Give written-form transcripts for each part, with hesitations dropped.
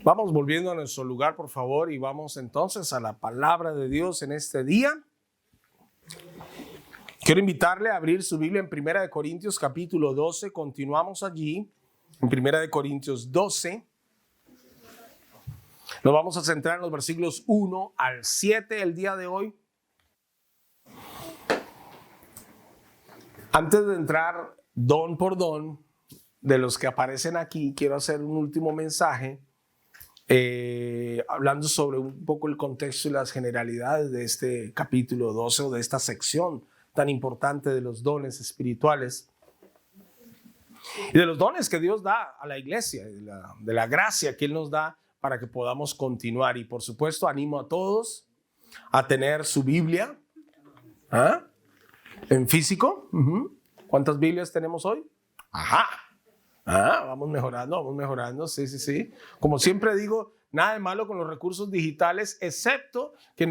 Vamos volviendo a nuestro lugar, por favor, y vamos entonces a la palabra de Dios en este día. Quiero invitarle a abrir su Biblia en 1 Corintios capítulo 12. Continuamos allí, en 1 Corintios 12. Nos vamos a centrar en los versículos 1 al 7 el día de hoy. Antes de entrar don por don de los que aparecen aquí, quiero hacer un último mensaje hablando sobre un poco el contexto y las generalidades de este capítulo 12 o de esta sección tan importante de los dones espirituales y de los dones que Dios da a la iglesia, de la gracia que Él nos da para que podamos continuar. Y por supuesto animo a todos a tener su Biblia en físico. ¿Cuántas Biblias tenemos hoy? Vamos mejorando, sí. Como siempre digo, nada de malo con los recursos digitales, excepto que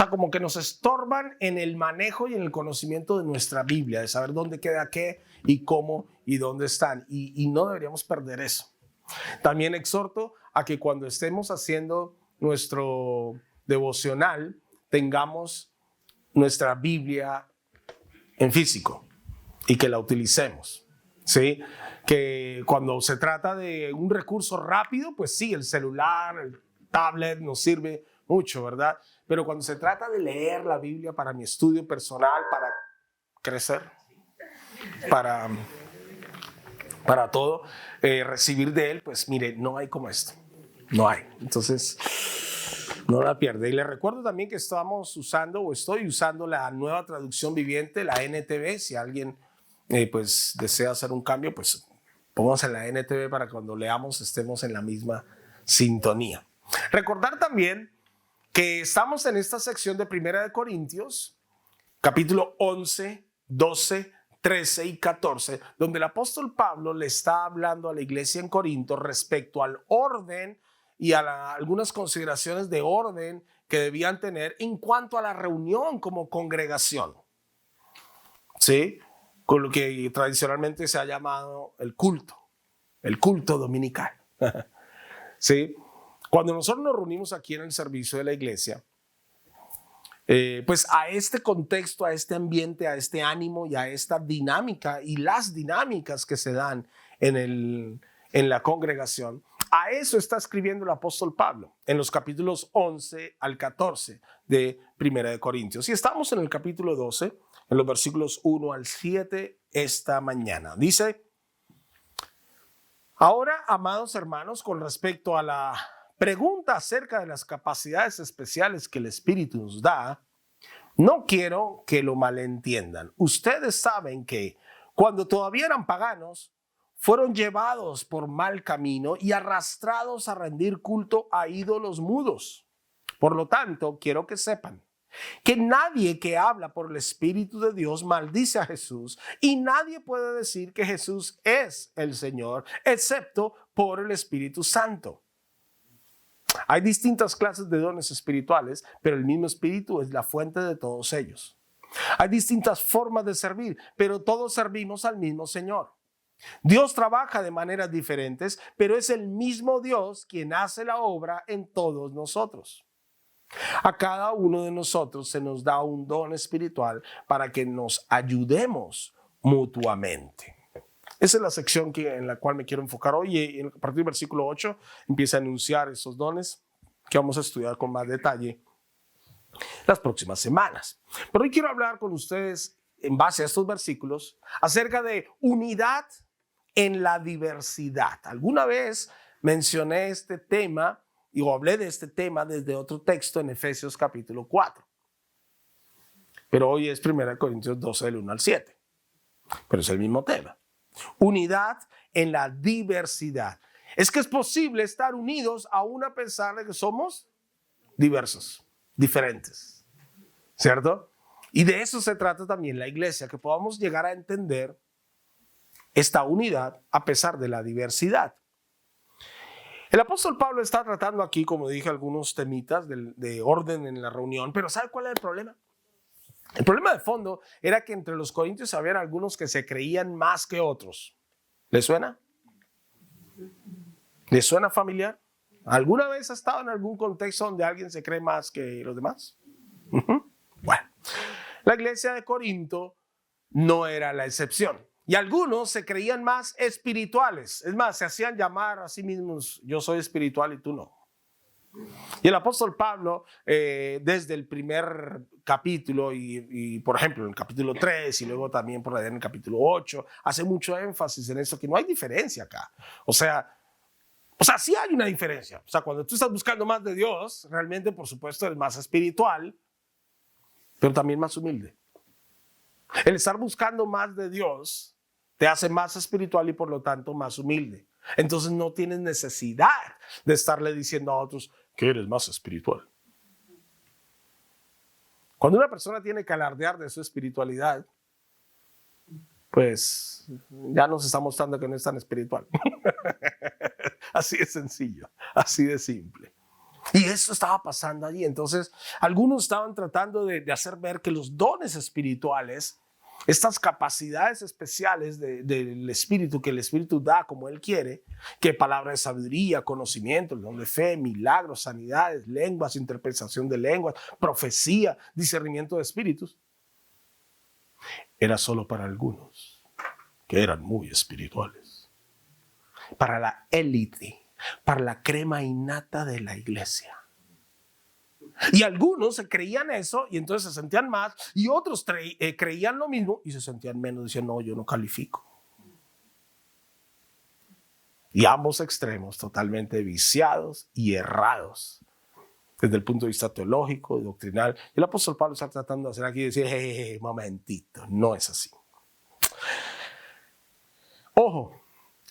como que nos estorban en el manejo y en el conocimiento de nuestra Biblia, de saber dónde queda qué y cómo y dónde están. Y no deberíamos perder eso. También exhorto a que cuando estemos haciendo nuestro devocional, tengamos nuestra Biblia en físico y que la utilicemos, ¿sí? Que cuando se trata de un recurso rápido, pues sí, el celular, el tablet nos sirve mucho, ¿verdad? Pero cuando se trata de leer la Biblia para mi estudio personal, para crecer, para todo, recibir de Él, pues mire, no hay como esto, no hay. Entonces, no la pierde. Y les recuerdo también que estoy usando la nueva traducción viviente, la NTV. Si alguien pues desea hacer un cambio, pues pónganse en la NTV para que cuando leamos estemos en la misma sintonía. Recordar también que estamos en esta sección de 1 Corintios, capítulo 11, 12, 13 y 14, donde el apóstol Pablo le está hablando a la iglesia en Corinto respecto al orden y a algunas consideraciones de orden que debían tener en cuanto a la reunión como congregación, ¿sí? Con lo que tradicionalmente se ha llamado el culto dominical, ¿sí? Cuando nosotros nos reunimos aquí en el servicio de la iglesia, pues a este contexto, a este ambiente, a este ánimo y a esta dinámica y las dinámicas que se dan en la congregación, a eso está escribiendo el apóstol Pablo en los capítulos 11 al 14 de 1 Corintios. Y estamos en el capítulo 12, en los versículos 1 al 7 esta mañana. Dice: ahora, amados hermanos, con respecto a la pregunta acerca de las capacidades especiales que el Espíritu nos da, no quiero que lo malentiendan. Ustedes saben que cuando todavía eran paganos, fueron llevados por mal camino y arrastrados a rendir culto a ídolos mudos. Por lo tanto, quiero que sepan que nadie que habla por el Espíritu de Dios maldice a Jesús, y nadie puede decir que Jesús es el Señor, excepto por el Espíritu Santo. Hay distintas clases de dones espirituales, pero el mismo Espíritu es la fuente de todos ellos. Hay distintas formas de servir, pero todos servimos al mismo Señor. Dios trabaja de maneras diferentes, pero es el mismo Dios quien hace la obra en todos nosotros. A cada uno de nosotros se nos da un don espiritual para que nos ayudemos mutuamente. Esa es la sección en la cual me quiero enfocar hoy, y a partir del versículo 8 empieza a anunciar esos dones que vamos a estudiar con más detalle las próximas semanas. Pero hoy quiero hablar con ustedes, en base a estos versículos, acerca de unidad en la diversidad. Alguna vez mencioné este tema o hablé de este tema desde otro texto en Efesios capítulo 4. Pero hoy es 1 Corintios 12 del 1 al 7. Pero es el mismo tema. Unidad en la diversidad. Es que es posible estar unidos aún a pesar de que somos diversos, diferentes, ¿cierto? Y de eso se trata también la iglesia, que podamos llegar a entender esta unidad a pesar de la diversidad. El apóstol Pablo está tratando aquí, como dije, algunos temitas de orden en la reunión, pero ¿sabe cuál es el problema? El problema de fondo era que entre los corintios había algunos que se creían más que otros. ¿Les suena? ¿Le suena familiar? ¿Alguna vez ha estado en algún contexto donde alguien se cree más que los demás? Bueno, la iglesia de Corinto no era la excepción. Y algunos se creían más espirituales. Es más, se hacían llamar a sí mismos, yo soy espiritual y tú no. Y el apóstol Pablo, desde el primer capítulo y por ejemplo en el capítulo 3 y luego también por allá en el capítulo 8, hace mucho énfasis en eso, que no hay diferencia acá. O sea, sí hay una diferencia. O sea, cuando tú estás buscando más de Dios, realmente, por supuesto, eres más espiritual, pero también más humilde. El estar buscando más de Dios te hace más espiritual y por lo tanto más humilde. Entonces no tienes necesidad de estarle diciendo a otros que eres más espiritual. Cuando una persona tiene que alardear de su espiritualidad, pues ya nos está mostrando que no es tan espiritual. Así de sencillo, así de simple. Y eso estaba pasando allí. Entonces, algunos estaban tratando de hacer ver que los dones espirituales, estas capacidades especiales del Espíritu, que el Espíritu da como Él quiere, que palabra de sabiduría, conocimiento, el don de fe, milagros, sanidades, lenguas, interpretación de lenguas, profecía, discernimiento de espíritus, era solo para algunos que eran muy espirituales. Para la élite, para la crema innata de la iglesia. Y algunos se creían eso y entonces se sentían más, y otros creían lo mismo y se sentían menos, decían, no, yo no califico. Y ambos extremos totalmente viciados y errados desde el punto de vista teológico y doctrinal. Y el apóstol Pablo está tratando de hacer aquí y decir, hey, momentito, no es así. Ojo,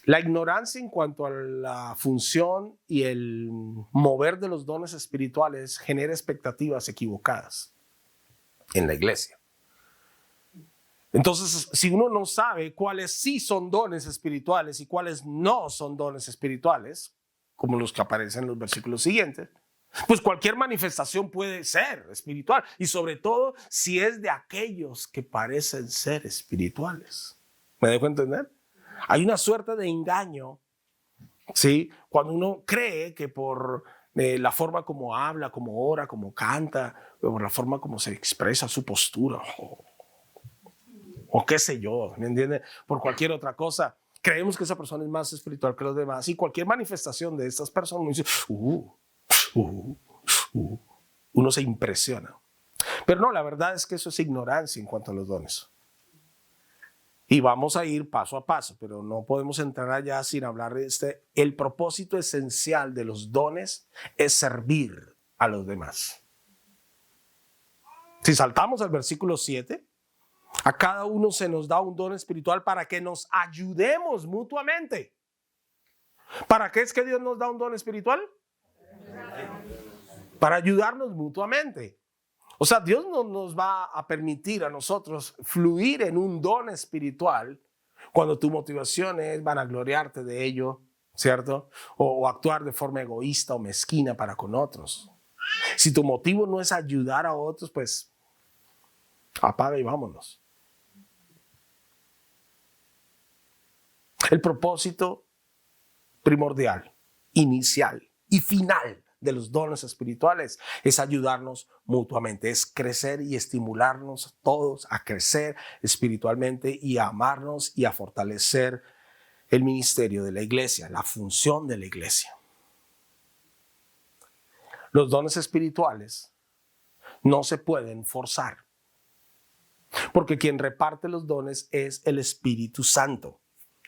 la ignorancia en cuanto a la función y el mover de los dones espirituales genera expectativas equivocadas en la iglesia. Entonces, si uno no sabe cuáles sí son dones espirituales y cuáles no son dones espirituales, como los que aparecen en los versículos siguientes, pues cualquier manifestación puede ser espiritual, y sobre todo si es de aquellos que parecen ser espirituales. ¿Me dejo entender? Hay una suerte de engaño, ¿sí? Cuando uno cree que por la forma como habla, como ora, como canta, por la forma como se expresa su postura, o qué sé yo, ¿me entiende? Por cualquier otra cosa, creemos que esa persona es más espiritual que los demás, y cualquier manifestación de estas personas, uno dice, uno se impresiona. Pero no, la verdad es que eso es ignorancia en cuanto a los dones. Y vamos a ir paso a paso, pero no podemos entrar allá sin hablar de el propósito esencial de los dones es servir a los demás. Si saltamos al versículo 7, a cada uno se nos da un don espiritual para que nos ayudemos mutuamente. ¿Para qué es que Dios nos da un don espiritual? Para ayudarnos mutuamente. O sea, Dios no nos va a permitir a nosotros fluir en un don espiritual cuando tu motivación es vanagloriarte de ello, ¿cierto? O actuar de forma egoísta o mezquina para con otros. Si tu motivo no es ayudar a otros, pues apaga y vámonos. El propósito primordial, inicial y final de los dones espirituales es ayudarnos mutuamente, es crecer y estimularnos todos a crecer espiritualmente y a amarnos y a fortalecer el ministerio de la iglesia, la función de la iglesia. Los dones espirituales no se pueden forzar, porque quien reparte los dones es el Espíritu Santo.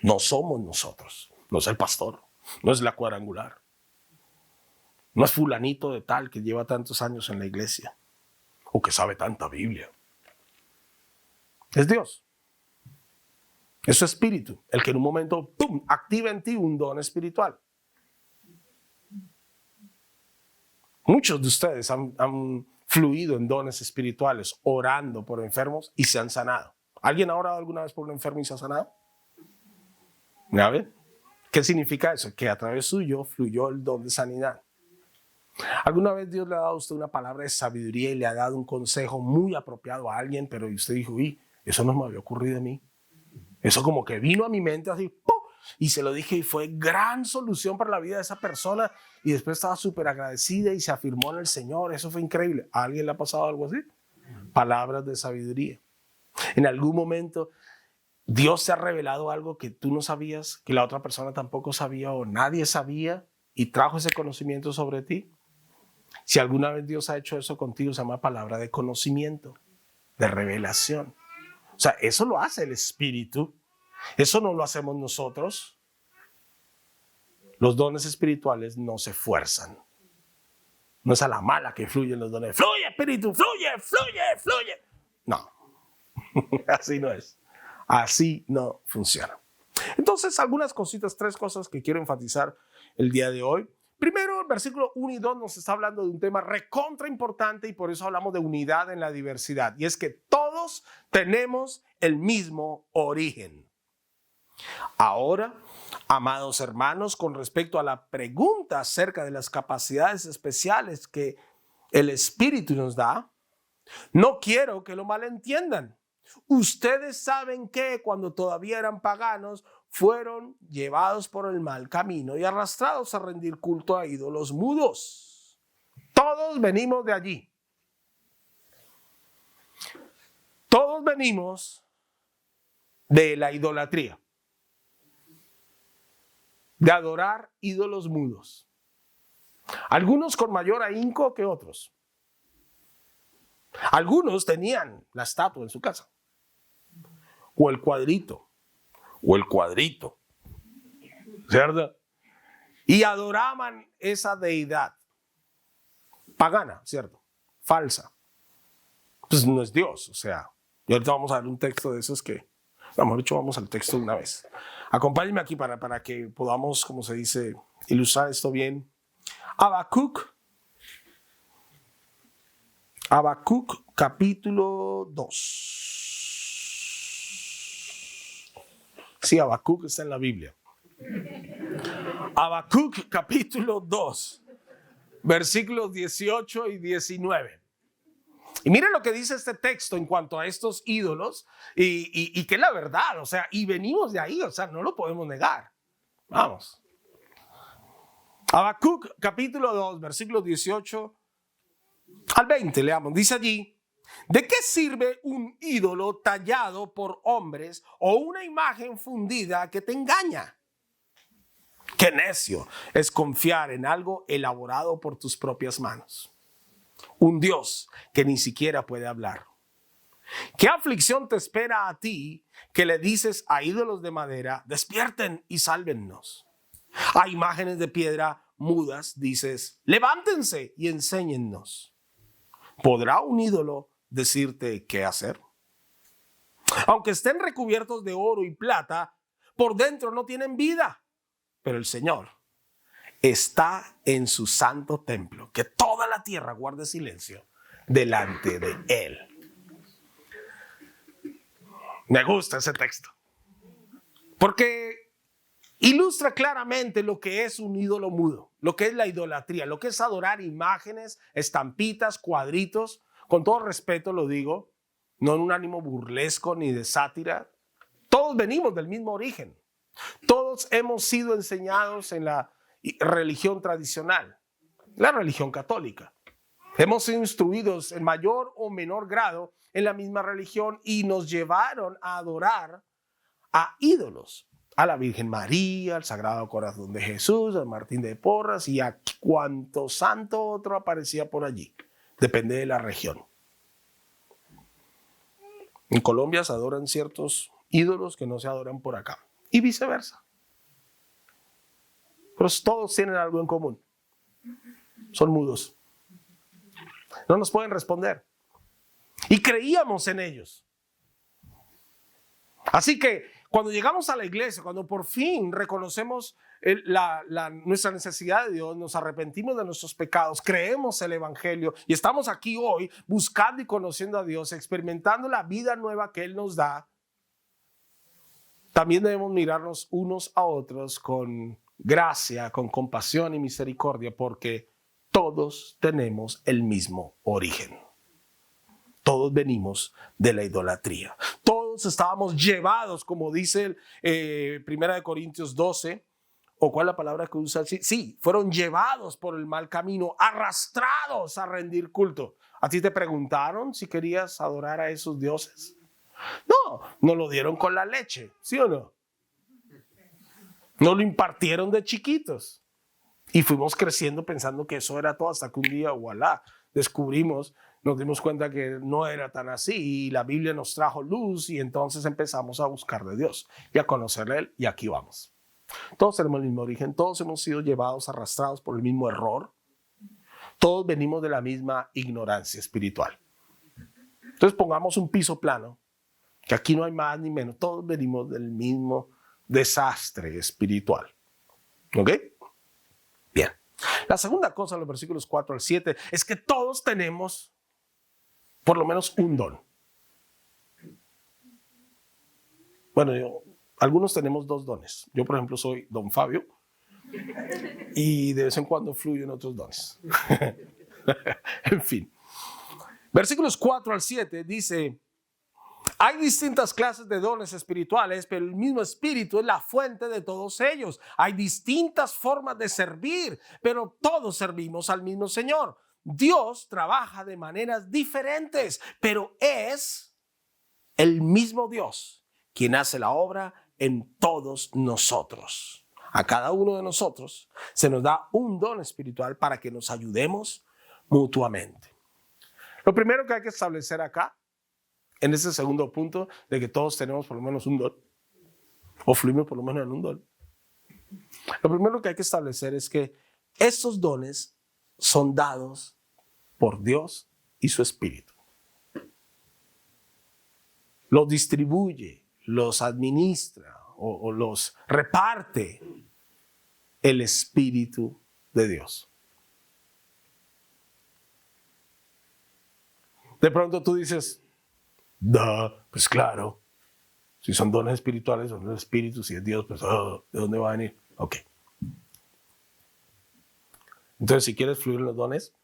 No somos nosotros, no es el pastor, no es la cuadrangular. No es fulanito de tal que lleva tantos años en la iglesia o que sabe tanta Biblia. Es Dios. Es su espíritu el que en un momento ¡pum!, activa en ti un don espiritual. Muchos de ustedes han fluido en dones espirituales orando por enfermos y se han sanado. ¿Alguien ha orado alguna vez por un enfermo y se ha sanado? ¿Ya ven? ¿Qué significa eso? Que a través suyo fluyó el don de sanidad. ¿Alguna vez Dios le ha dado a usted una palabra de sabiduría y le ha dado un consejo muy apropiado a alguien, pero usted dijo, eso no me había ocurrido a mí? Eso como que vino a mi mente así, ¡pum!, y se lo dije y fue gran solución para la vida de esa persona y después estaba súper agradecida y se afirmó en el Señor. Eso fue increíble. ¿A alguien le ha pasado algo así? Palabras de sabiduría. En algún momento Dios te ha revelado algo que tú no sabías, que la otra persona tampoco sabía o nadie sabía y trajo ese conocimiento sobre ti. Si alguna vez Dios ha hecho eso contigo, se llama palabra de conocimiento, de revelación. O sea, eso lo hace el Espíritu. Eso no lo hacemos nosotros. Los dones espirituales no se fuerzan. No es a la mala que fluyen los dones. Fluye, Espíritu, fluye, fluye, fluye. No, así no es. Así no funciona. Entonces, algunas cositas, 3 cosas que quiero enfatizar el día de hoy. Primero, el versículo 1 y 2 nos está hablando de un tema recontra importante y por eso hablamos de unidad en la diversidad. Y es que todos tenemos el mismo origen. Ahora, amados hermanos, con respecto a la pregunta acerca de las capacidades especiales que el Espíritu nos da, no quiero que lo malentiendan. Ustedes saben que cuando todavía eran paganos, fueron llevados por el mal camino y arrastrados a rendir culto a ídolos mudos. Todos venimos de allí. Todos venimos de la idolatría, de adorar ídolos mudos. Algunos con mayor ahínco que otros. Algunos tenían la estatua en su casa, o el cuadrito, ¿cierto? Y adoraban esa deidad pagana, ¿cierto? Falsa. Pues no es Dios, o sea, y ahorita vamos a ver un texto de esos que, mejor dicho, vamos al texto de una vez. Acompáñenme aquí para que podamos, como se dice, ilustrar esto bien. Habacuc capítulo 2. Sí, Habacuc está en la Biblia. Habacuc capítulo 2, versículos 18 y 19. Y miren lo que dice este texto en cuanto a estos ídolos y que es la verdad, o sea, y venimos de ahí, o sea, no lo podemos negar. Vamos. Habacuc capítulo 2, versículos 18 al 20, leamos. Dice allí: ¿de qué sirve un ídolo tallado por hombres o una imagen fundida que te engaña? Qué necio es confiar en algo elaborado por tus propias manos. Un Dios que ni siquiera puede hablar. ¿Qué aflicción te espera a ti que le dices a ídolos de madera, despierten y sálvennos? A imágenes de piedra mudas dices, levántense y enséñennos. ¿Podrá un ídolo decirte qué hacer? Aunque estén recubiertos de oro y plata, por dentro no tienen vida. Pero el Señor está en su santo templo. Que toda la tierra guarde silencio delante de Él. Me gusta ese texto, porque ilustra claramente lo que es un ídolo mudo, lo que es la idolatría, lo que es adorar imágenes, estampitas, cuadritos. Con todo respeto lo digo, no en un ánimo burlesco ni de sátira. Todos venimos del mismo origen. Todos hemos sido enseñados en la religión tradicional, la religión católica. Hemos sido instruidos en mayor o menor grado en la misma religión y nos llevaron a adorar a ídolos, a la Virgen María, al Sagrado Corazón de Jesús, a Martín de Porras y a cuanto santo otro aparecía por allí. Depende de la región. En Colombia se adoran ciertos ídolos que no se adoran por acá y viceversa. Pero todos tienen algo en común. Son mudos. No nos pueden responder. Y creíamos en ellos. Así que cuando llegamos a la iglesia, cuando por fin reconocemos nuestra necesidad de Dios, nos arrepentimos de nuestros pecados, creemos el evangelio y estamos aquí hoy buscando y conociendo a Dios, experimentando la vida nueva que Él nos da, también debemos mirarnos unos a otros con gracia, con compasión y misericordia, porque todos tenemos el mismo origen. Todos venimos de la idolatría. Todos estábamos llevados, como dice Primera de Corintios 12, ¿o cuál es la palabra que usa? Sí, fueron llevados por el mal camino, arrastrados a rendir culto. ¿A ti te preguntaron si querías adorar a esos dioses? No, nos lo dieron con la leche, ¿sí o no? Nos lo impartieron de chiquitos. Y fuimos creciendo pensando que eso era todo, hasta que un día, voilà, nos dimos cuenta que no era tan así, y la Biblia nos trajo luz, y entonces empezamos a buscar de Dios y a conocerle a Él, y aquí vamos. Todos tenemos el mismo origen, todos hemos sido llevados, arrastrados por el mismo error, todos venimos de la misma ignorancia espiritual. Entonces pongamos un piso plano, que aquí no hay más ni menos, todos venimos del mismo desastre espiritual. ¿Ok? Bien. La segunda cosa, en los versículos 4 al 7, es que todos tenemos por lo menos un don. Bueno, algunos tenemos dos dones. Yo, por ejemplo, soy don Fabio y de vez en cuando fluyen otros dones. En fin. Versículos 4 al 7 dice: hay distintas clases de dones espirituales, pero el mismo Espíritu es la fuente de todos ellos. Hay distintas formas de servir, pero todos servimos al mismo Señor. Dios trabaja de maneras diferentes, pero es el mismo Dios quien hace la obra en todos nosotros. A cada uno de nosotros se nos da un don espiritual para que nos ayudemos mutuamente. Lo primero que hay que establecer acá, en ese segundo punto, de que todos tenemos por lo menos un don, o fluimos por lo menos en un don. Lo primero que hay que establecer es que estos dones son dados por Dios y su Espíritu. Los distribuye, los administra o los reparte el Espíritu de Dios. De pronto tú dices: pues claro, si son dones espirituales, son los espíritus, si es Dios, pues ¿de dónde va a venir? Ok. Entonces, si quieres fluir en los dones,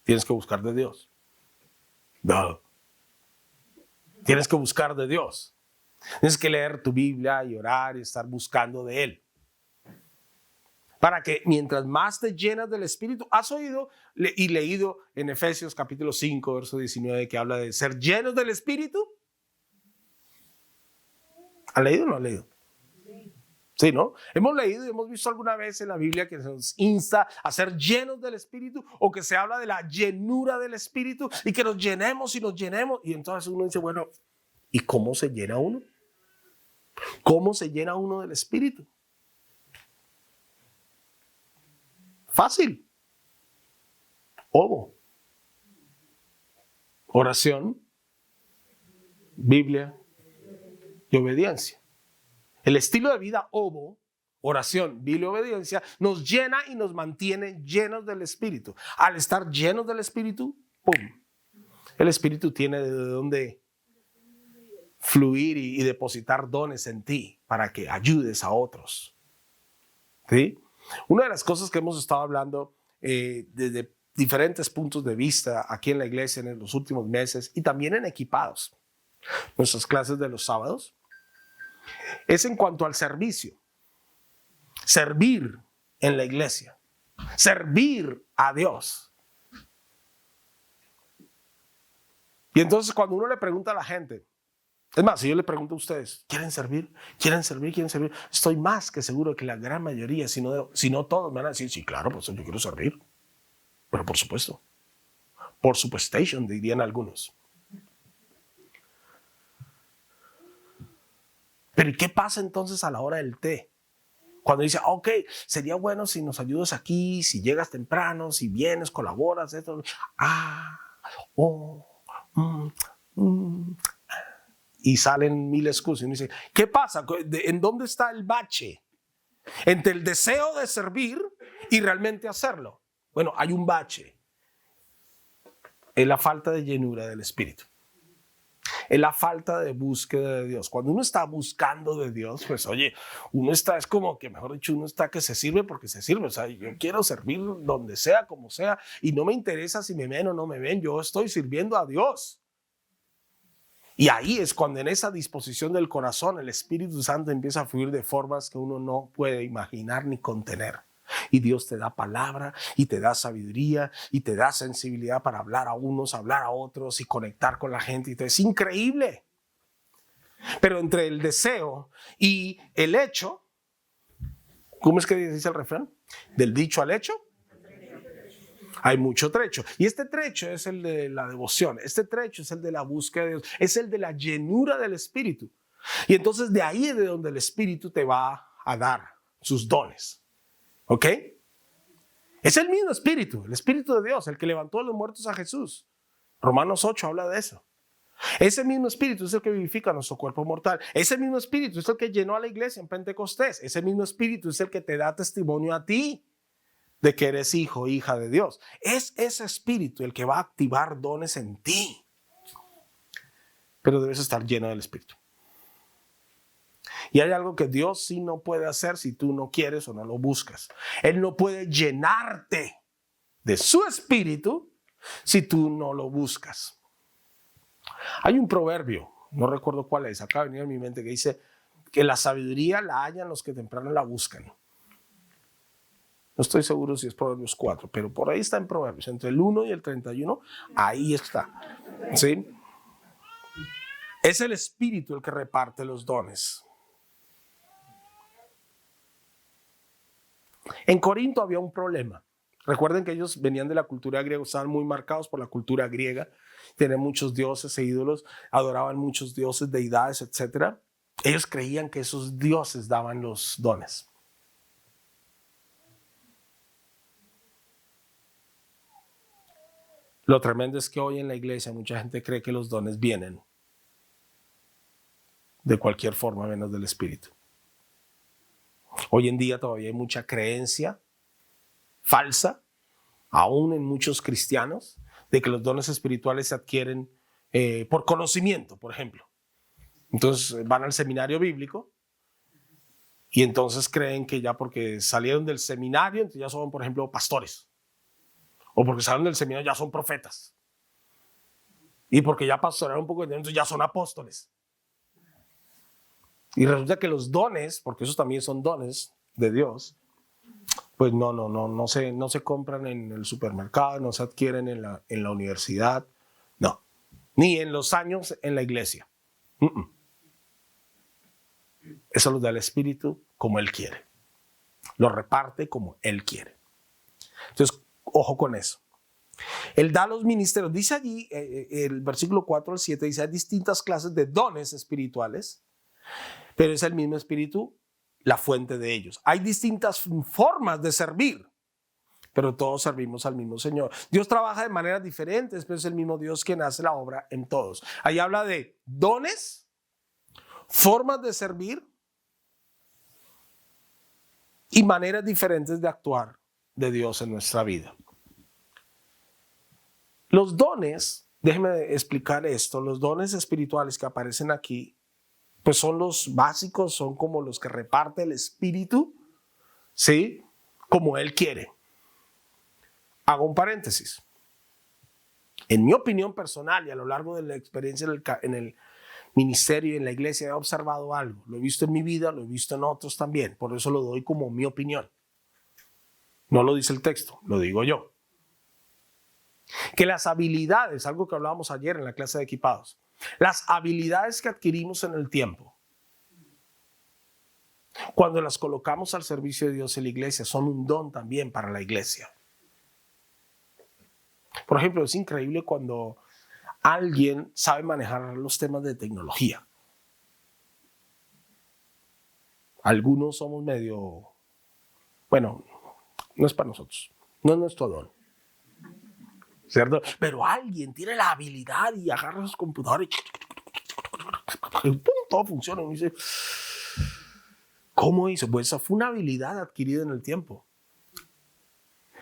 tienes que buscar de Dios. Tienes que buscar de Dios. Tienes que leer tu Biblia y orar y estar buscando de Él. Para que mientras más te llenas del Espíritu, has oído y leído en Efesios capítulo 5, verso 19, que habla de ser llenos del Espíritu. ¿Ha leído o no ha leído? Sí, ¿no? Hemos leído y hemos visto alguna vez en la Biblia que se nos insta a ser llenos del Espíritu, o que se habla de la llenura del Espíritu y que nos llenemos y nos llenemos. Y entonces uno dice: bueno, ¿y cómo se llena uno? ¿Cómo se llena uno del Espíritu? Fácil. Obo. Oración, Biblia y obediencia. El estilo de vida obo, oración, Biblia y obediencia, nos llena y nos mantiene llenos del Espíritu. Al estar llenos del Espíritu, ¡pum!, el Espíritu tiene de dónde fluir y depositar dones en ti para que ayudes a otros. ¿Sí? Una de las cosas que hemos estado hablando desde diferentes puntos de vista aquí en la iglesia en los últimos meses, y también en Equipados, nuestras clases de los sábados, es en cuanto al servicio. Servir en la iglesia. Servir a Dios. Y entonces cuando uno le pregunta a la gente, es más, si yo le pregunto a ustedes: ¿quieren servir? ¿Quieren servir? ¿Quieren servir? Estoy más que seguro que la gran mayoría, si no todos, me van a decir: sí, claro, pues yo quiero servir. Pero por supuesto. Por supuestation, dirían algunos. Pero ¿y qué pasa entonces a la hora del té? Cuando dice: ok, sería bueno si nos ayudas aquí, si llegas temprano, si vienes, colaboras, esto. Y salen mil excusas. Y uno dice: ¿qué pasa? ¿En dónde está el bache entre el deseo de servir y realmente hacerlo? Bueno, hay un bache. Es la falta de llenura del Espíritu. Es la falta de búsqueda de Dios. Cuando uno está buscando de Dios, pues oye, uno está, es como que mejor dicho, uno está que se sirve porque se sirve. O sea, yo quiero servir donde sea, como sea, y no me interesa si me ven o no me ven, yo estoy sirviendo a Dios. Y ahí es cuando en esa disposición del corazón el Espíritu Santo empieza a fluir de formas que uno no puede imaginar ni contener. Y Dios te da palabra y te da sabiduría y te da sensibilidad para hablar a unos, hablar a otros y conectar con la gente. Y es increíble. Pero entre el deseo y el hecho, ¿cómo es que dice el refrán? Del dicho al hecho, hay mucho trecho. Y este trecho es el de la devoción. Este trecho es el de la búsqueda de Dios. Es el de la llenura del Espíritu. Y entonces de ahí es de donde el Espíritu te va a dar sus dones. ¿Ok? Es el mismo Espíritu, el Espíritu de Dios, el que levantó a los muertos a Jesús. Romanos 8 habla de eso. Ese mismo Espíritu es el que vivifica nuestro cuerpo mortal. Ese mismo Espíritu es el que llenó a la iglesia en Pentecostés. Ese mismo Espíritu es el que te da testimonio a ti de que eres hijo, hija de Dios. Es ese Espíritu el que va a activar dones en ti. Pero debes estar lleno del Espíritu. Y hay algo que Dios sí no puede hacer si tú no quieres o no lo buscas. Él no puede llenarte de su espíritu si tú no lo buscas. Hay un proverbio, no recuerdo cuál es, acaba de venir a mi mente, que dice que la sabiduría la hallan los que temprano la buscan. No estoy seguro si es Proverbios 4, pero por ahí está en Proverbios, entre el 1 y el 31, ahí está. ¿Sí? Es el espíritu el que reparte los dones. En Corinto había un problema. Recuerden que ellos venían de la cultura griega, estaban muy marcados por la cultura griega, tenían muchos dioses e ídolos, adoraban muchos dioses, deidades, etc. Ellos creían que esos dioses daban los dones. Lo tremendo es que hoy en la iglesia mucha gente cree que los dones vienen de cualquier forma menos del Espíritu. Hoy en día todavía hay mucha creencia falsa, aún en muchos cristianos, de que los dones espirituales se adquieren por conocimiento, por ejemplo. Entonces van al seminario bíblico y entonces creen que ya porque salieron del seminario, entonces ya son, por ejemplo, pastores. O porque salieron del seminario ya son profetas. Y porque ya pastorearon un poco, entonces ya son apóstoles. Y resulta que los dones, porque esos también son dones de Dios, pues no se compran en el supermercado, no se adquieren en la universidad, no. Ni en los años en la iglesia. Eso lo da el Espíritu como Él quiere. Lo reparte como Él quiere. Entonces, ojo con eso. Él da los ministerios. Dice allí, el versículo 4 al 7, dice, hay distintas clases de dones espirituales, pero es el mismo Espíritu la fuente de ellos. Hay distintas formas de servir, pero todos servimos al mismo Señor. Dios trabaja de maneras diferentes, pero es el mismo Dios quien hace la obra en todos. Ahí habla de dones, formas de servir y maneras diferentes de actuar de Dios en nuestra vida. Los dones, déjenme explicar esto, los dones espirituales que aparecen aquí, pues son los básicos, son como los que reparte el Espíritu, ¿sí? Como Él quiere. Hago un paréntesis. En mi opinión personal y a lo largo de la experiencia en el ministerio y en la iglesia he observado algo. Lo he visto en mi vida, lo he visto en otros también. Por eso lo doy como mi opinión. No lo dice el texto, lo digo yo. Que las habilidades, algo que hablábamos ayer en la clase de equipados, las habilidades que adquirimos en el tiempo, cuando las colocamos al servicio de Dios en la iglesia, son un don también para la iglesia. Por ejemplo, es increíble cuando alguien sabe manejar los temas de tecnología. Algunos somos medio, bueno, no es para nosotros, no es nuestro don, ¿cierto? Pero alguien tiene la habilidad y agarra los computadores y todo funciona. Y dice, ¿cómo hizo? Pues esa fue una habilidad adquirida en el tiempo.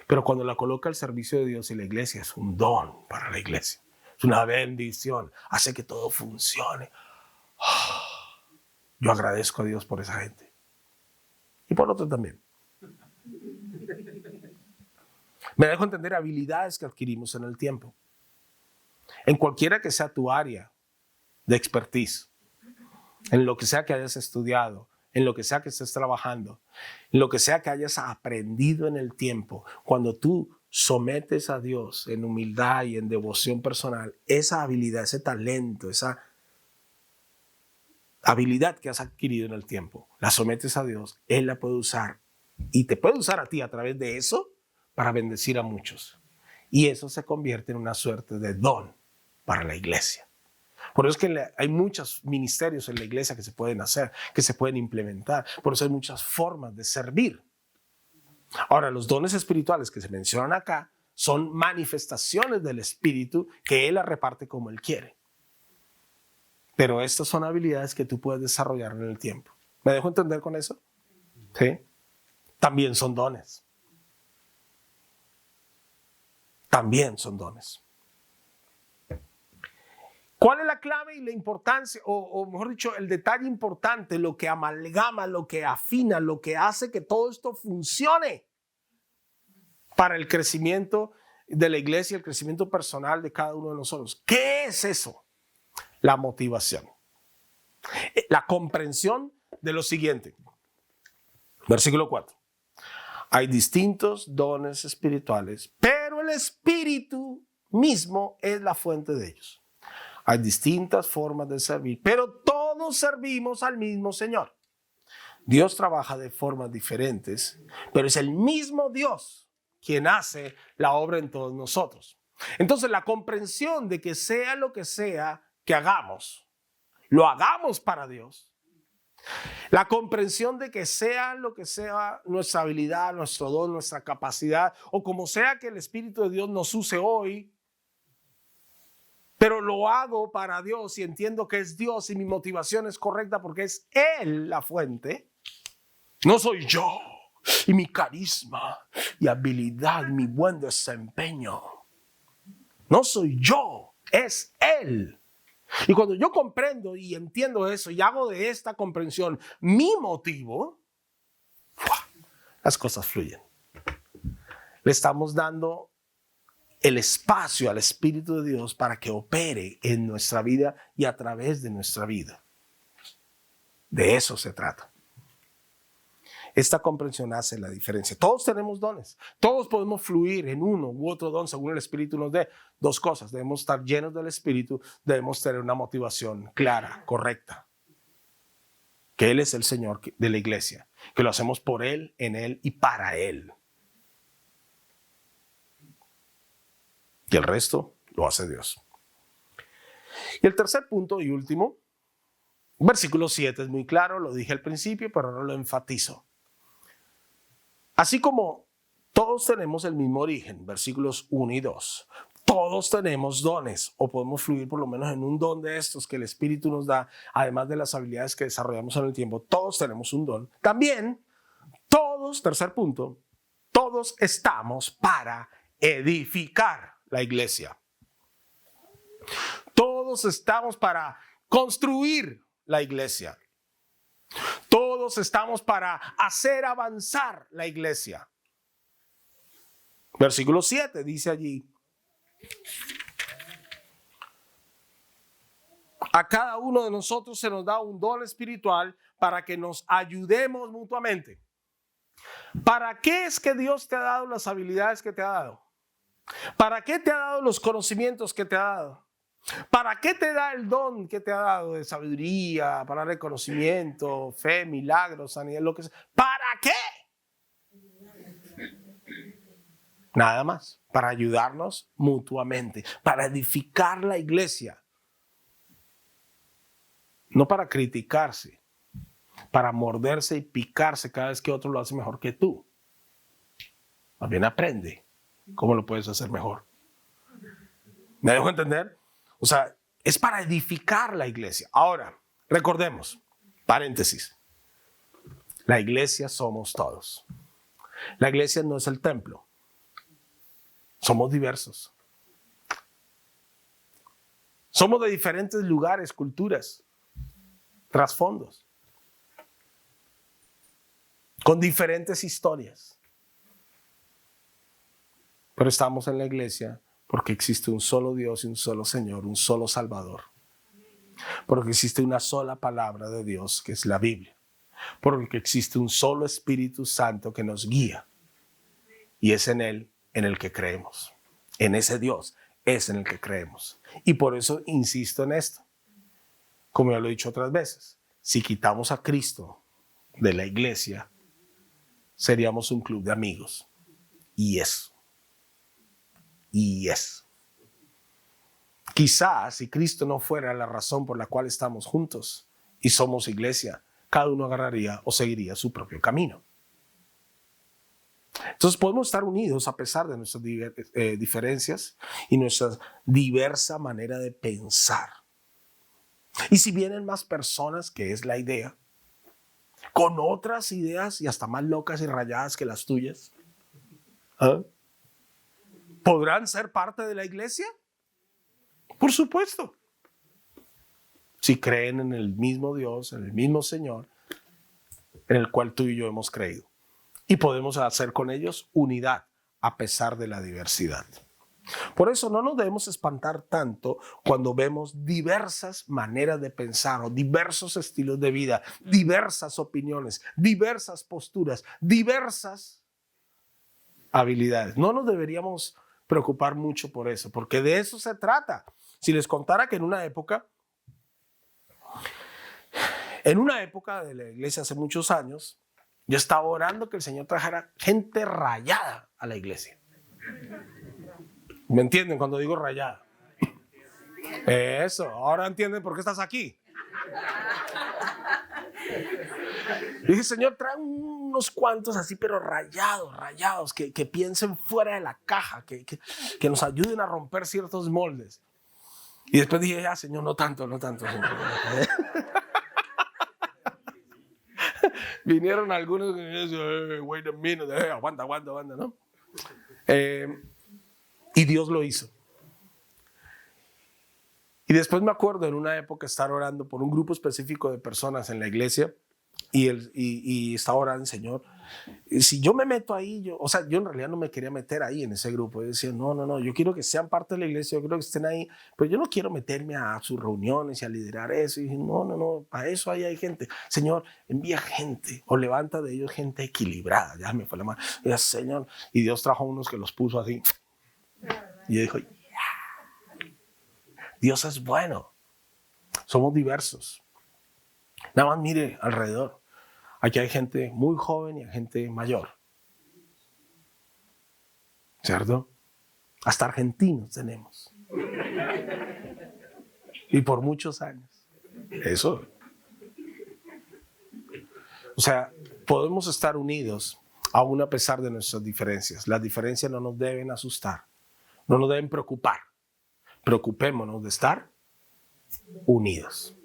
Pero cuando la coloca al servicio de Dios y la iglesia, es un don para la iglesia. Es una bendición. Hace que todo funcione. Yo agradezco a Dios por esa gente. Y por otros también. Me dejo entender habilidades que adquirimos en el tiempo. En cualquiera que sea tu área de expertise, en lo que sea que hayas estudiado, en lo que sea que estés trabajando, en lo que sea que hayas aprendido en el tiempo, cuando tú sometes a Dios en humildad y en devoción personal, esa habilidad, ese talento, esa habilidad que has adquirido en el tiempo, la sometes a Dios, Él la puede usar y te puede usar a ti a través de eso para bendecir a muchos. Y eso se convierte en una suerte de don para la iglesia. Por eso es que hay muchos ministerios en la iglesia que se pueden hacer, que se pueden implementar. Por eso hay muchas formas de servir. Ahora, los dones espirituales que se mencionan acá son manifestaciones del Espíritu que Él las reparte como Él quiere. Pero estas son habilidades que tú puedes desarrollar en el tiempo. ¿Me dejo entender con eso? ¿Sí? También son dones. También son dones. ¿Cuál es la clave y la importancia, o mejor dicho, el detalle importante, lo que amalgama, lo que afina, lo que hace que todo esto funcione para el crecimiento de la iglesia, el crecimiento personal de cada uno de nosotros? ¿Qué es eso? La motivación. La comprensión de lo siguiente. Versículo 4. Hay distintos dones espirituales, pero el Espíritu mismo es la fuente de ellos. Hay distintas formas de servir, pero todos servimos al mismo Señor. Dios trabaja de formas diferentes, pero es el mismo Dios quien hace la obra en todos nosotros. Entonces, la comprensión de que sea lo que sea que hagamos, lo hagamos para Dios. La comprensión de que sea lo que sea nuestra habilidad, nuestro don, nuestra capacidad, o como sea que el Espíritu de Dios nos use hoy, pero lo hago para Dios y entiendo que es Dios y mi motivación es correcta porque es Él la fuente. No soy yo y mi carisma y habilidad, mi buen desempeño. No soy yo, es Él. Y cuando yo comprendo y entiendo eso y hago de esta comprensión mi motivo, las cosas fluyen. Le estamos dando el espacio al Espíritu de Dios para que opere en nuestra vida y a través de nuestra vida. De eso se trata. Esta comprensión hace la diferencia. Todos tenemos dones. Todos podemos fluir en uno u otro don según el Espíritu nos dé. Dos cosas. Debemos estar llenos del Espíritu. Debemos tener una motivación clara, correcta. Que Él es el Señor de la iglesia. Que lo hacemos por Él, en Él y para Él. Y el resto lo hace Dios. Y el tercer punto y último, versículo 7 es muy claro, lo dije al principio, pero ahora lo enfatizo. Así como todos tenemos el mismo origen, versículos 1 y 2, todos tenemos dones o podemos fluir por lo menos en un don de estos que el Espíritu nos da, además de las habilidades que desarrollamos en el tiempo, todos tenemos un don. También todos, tercer punto, todos estamos para edificar la iglesia. Todos estamos para construir la iglesia. Todos estamos para hacer avanzar la iglesia. Versículo 7 dice allí: a cada uno de nosotros se nos da un don espiritual para que nos ayudemos mutuamente. ¿Para qué es que Dios te ha dado las habilidades que te ha dado? ¿Para qué te ha dado los conocimientos que te ha dado? ¿Para qué te da el don que te ha dado de sabiduría, para reconocimiento, fe, milagros, sanidad, lo que sea? ¿Para qué? Nada más, para ayudarnos mutuamente, para edificar la iglesia. No para criticarse, para morderse y picarse cada vez que otro lo hace mejor que tú. Más bien aprende cómo lo puedes hacer mejor. ¿Me dejo entender? O sea, es para edificar la iglesia. Ahora, recordemos, paréntesis, la iglesia somos todos. La iglesia no es el templo. Somos diversos. Somos de diferentes lugares, culturas, trasfondos, con diferentes historias. Pero estamos en la iglesia porque existe un solo Dios y un solo Señor, un solo Salvador. Porque existe una sola palabra de Dios, que es la Biblia. Porque existe un solo Espíritu Santo que nos guía. Y es en Él en el que creemos. En ese Dios es en el que creemos. Y por eso insisto en esto. Como ya lo he dicho otras veces, si quitamos a Cristo de la iglesia, seríamos un club de amigos. Y eso. Quizás si Cristo no fuera la razón por la cual estamos juntos y somos iglesia, cada uno agarraría o seguiría su propio camino. Entonces podemos estar unidos a pesar de nuestras diferencias y nuestra diversa manera de pensar. Y si vienen más personas, que es la idea, con otras ideas y hasta más locas y rayadas que las tuyas, ¿podrán ser parte de la iglesia? Por supuesto. Si creen en el mismo Dios, en el mismo Señor, en el cual tú y yo hemos creído. Y podemos hacer con ellos unidad a pesar de la diversidad. Por eso no nos debemos espantar tanto cuando vemos diversas maneras de pensar o diversos estilos de vida, diversas opiniones, diversas posturas, diversas habilidades. No nos deberíamos preocupar mucho por eso, porque de eso se trata. Si les contara que en una época de la iglesia hace muchos años, yo estaba orando que el Señor trajera gente rayada a la iglesia. ¿Me entienden cuando digo rayada? Eso, ahora entienden por qué estás aquí. Dije, Señor, trae unos cuantos así, pero rayados, que piensen fuera de la caja, que nos ayuden a romper ciertos moldes. Y después dije, ya, Señor, no tanto, Señor. Vinieron algunos que dicen, wait a minute, aguanta, ¿no? Y Dios lo hizo. Y después me acuerdo en una época estar orando por un grupo específico de personas en la iglesia y estaba orando, Señor, si yo me meto ahí, yo en realidad no me quería meter ahí en ese grupo. Yo decía, no, yo quiero que sean parte de la iglesia, yo quiero que estén ahí, pero yo no quiero meterme a sus reuniones y a liderar eso. Y dije, no, para eso ahí hay gente. Señor, envía gente o levanta de ellos gente equilibrada. Ya me fue la mano. Y dije, Señor, y Dios trajo unos que los puso así. Y yo dije, Dios es bueno. Somos diversos. Nada más mire alrededor. Aquí hay gente muy joven y hay gente mayor. ¿Cierto? Hasta argentinos tenemos. Y por muchos años. Eso. O sea, podemos estar unidos aún a pesar de nuestras diferencias. Las diferencias no nos deben asustar. No nos deben preocupar. Preocupémonos de estar unidos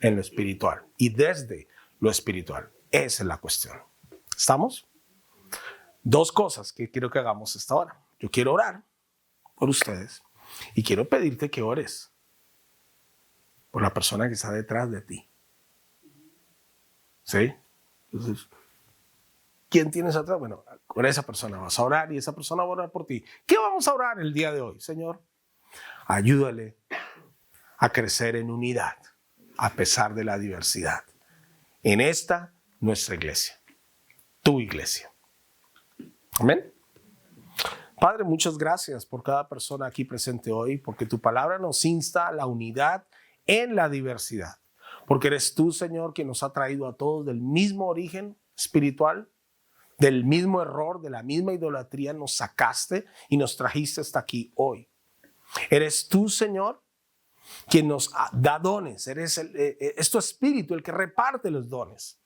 en lo espiritual y desde lo espiritual. Esa es la cuestión. ¿Estamos? Dos cosas que quiero que hagamos esta hora. Yo quiero orar por ustedes y quiero pedirte que ores por la persona que está detrás de ti. ¿Sí? Entonces, ¿quién tienes atrás? Bueno, con esa persona vas a orar y esa persona va a orar por ti. ¿Qué vamos a orar el día de hoy, Señor? Ayúdale a crecer en unidad a pesar de la diversidad. En esta, nuestra iglesia, tu iglesia. Amén. Padre, muchas gracias por cada persona aquí presente hoy, porque tu palabra nos insta a la unidad en la diversidad. Porque eres tú, Señor, quien nos ha traído a todos del mismo origen espiritual, del mismo error, de la misma idolatría, nos sacaste y nos trajiste hasta aquí hoy. Eres tú, Señor, quien nos da dones. Es tu espíritu el que reparte los dones.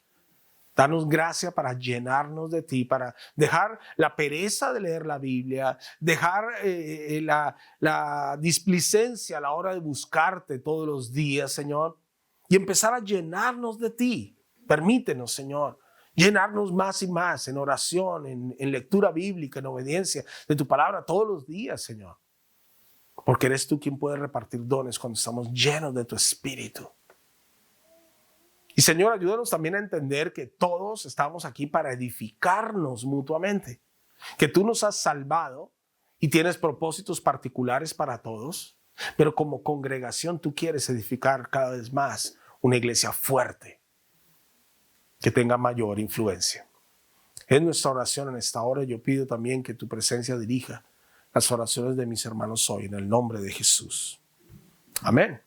Danos gracia para llenarnos de ti, para dejar la pereza de leer la Biblia, dejar la displicencia a la hora de buscarte todos los días, Señor, y empezar a llenarnos de ti. Permítenos, Señor, llenarnos más y más en oración, en lectura bíblica, en obediencia de tu palabra todos los días, Señor. porque eres tú quien puede repartir dones cuando estamos llenos de tu Espíritu. Y Señor, ayúdanos también a entender que todos estamos aquí para edificarnos mutuamente, que tú nos has salvado y tienes propósitos particulares para todos, pero como congregación tú quieres edificar cada vez más una iglesia fuerte, que tenga mayor influencia. Es nuestra oración en esta hora. Yo pido también que tu presencia dirija las oraciones de mis hermanos hoy en el nombre de Jesús. Amén.